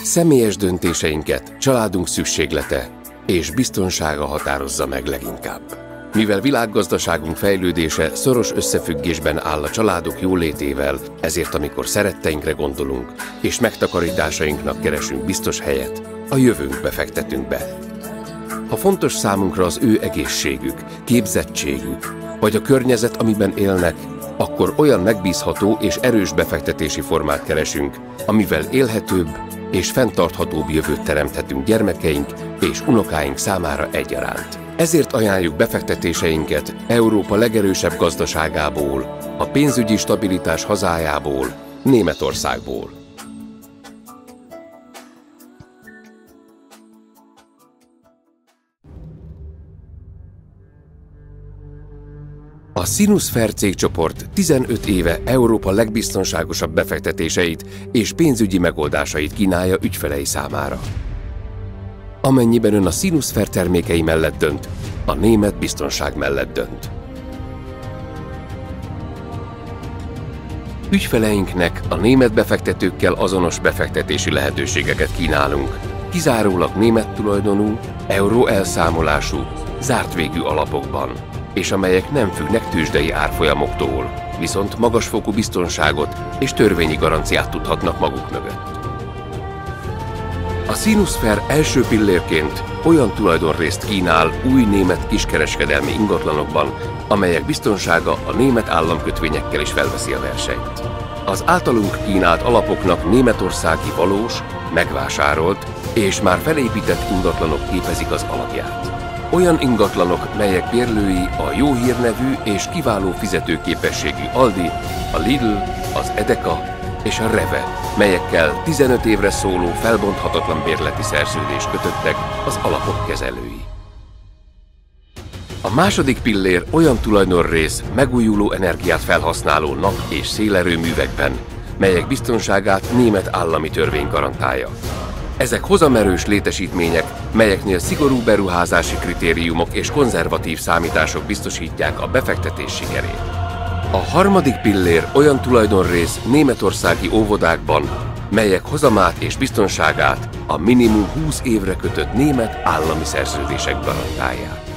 Személyes döntéseinket családunk szükséglete és biztonsága határozza meg leginkább. Mivel világgazdaságunk fejlődése szoros összefüggésben áll a családok jólétével, ezért amikor szeretteinkre gondolunk és megtakarításainknak keresünk biztos helyet, a jövőnkbe fektetünk be. Ha fontos számunkra az ő egészségük, képzettségük, vagy a környezet, amiben élnek, akkor olyan megbízható és erős befektetési formát keresünk, amivel élhetőbb és fenntarthatóbb jövőt teremthetünk gyermekeink és unokáink számára egyaránt. Ezért ajánljuk befektetéseinket Európa legerősebb gazdaságából, a pénzügyi stabilitás hazájából, Németországból. A Sinus Fair cégcsoport 15 éve Európa legbiztonságosabb befektetéseit és pénzügyi megoldásait kínálja ügyfelei számára. Amennyiben ön a Sinus Fair termékei mellett dönt, a német biztonság mellett dönt. Ügyfeleinknek a német befektetőkkel azonos befektetési lehetőségeket kínálunk, kizárólag német tulajdonú, euró elszámolású, zárt végű alapokban, és amelyek nem függnek tőzsdei árfolyamoktól, viszont magasfokú biztonságot és törvényi garanciát tudhatnak maguk mögött. A Sinus Fair első pillérként olyan tulajdonrészt kínál új német kiskereskedelmi ingatlanokban, amelyek biztonsága a német államkötvényekkel is felveszi a versenyt. Az általunk kínált alapoknak németországi valós, megvásárolt és már felépített ingatlanok képezik az alapját. Olyan ingatlanok, melyek bérlői a jó hírnevű és kiváló fizetőképességű Aldi, a Lidl, az Edeka és a Rewe, melyekkel 15 évre szóló felbonthatatlan bérleti szerződést kötöttek az alapok kezelői. A második pillér olyan tulajdonrész megújuló energiát felhasználó nap- és szélerőművekben, melyek biztonságát német állami törvény garantálja. Ezek hozamerős létesítmények, melyeknél szigorú beruházási kritériumok és konzervatív számítások biztosítják a befektetés sikerét. A harmadik pillér olyan tulajdonrész németországi óvodákban, melyek hozamát és biztonságát a minimum 20 évre kötött német állami szerződések garantálják.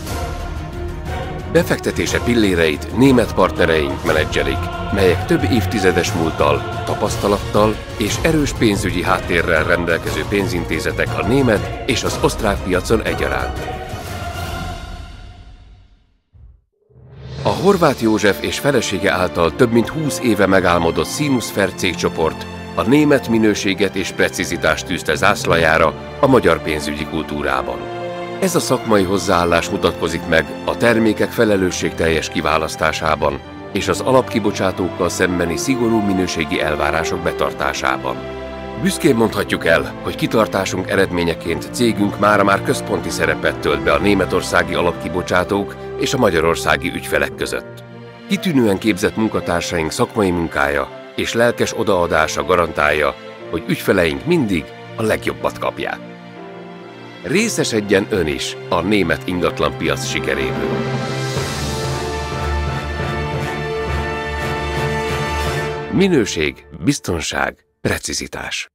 Befektetése pilléreit német partnereink menedzselik, melyek több évtizedes múlttal, tapasztalattal és erős pénzügyi háttérrel rendelkező pénzintézetek a német és az osztrák piacon egyaránt. A Horváth József és felesége által több mint 20 éve megálmodott Sinus Fair cégcsoport a német minőséget és precizitást tűzte zászlajára a magyar pénzügyi kultúrában. Ez a szakmai hozzáállás mutatkozik meg a termékek felelősségteljes kiválasztásában és az alapkibocsátókkal szembeni szigorú minőségi elvárások betartásában. Büszkén mondhatjuk el, hogy kitartásunk eredményeként cégünk mára már központi szerepet tölt be a németországi alapkibocsátók és a magyarországi ügyfelek között. Kitűnően képzett munkatársaink szakmai munkája és lelkes odaadása garantálja, hogy ügyfeleink mindig a legjobbat kapják. Részesedjen ön is a német ingatlanpiac sikeréből. Minőség, biztonság, precizitás.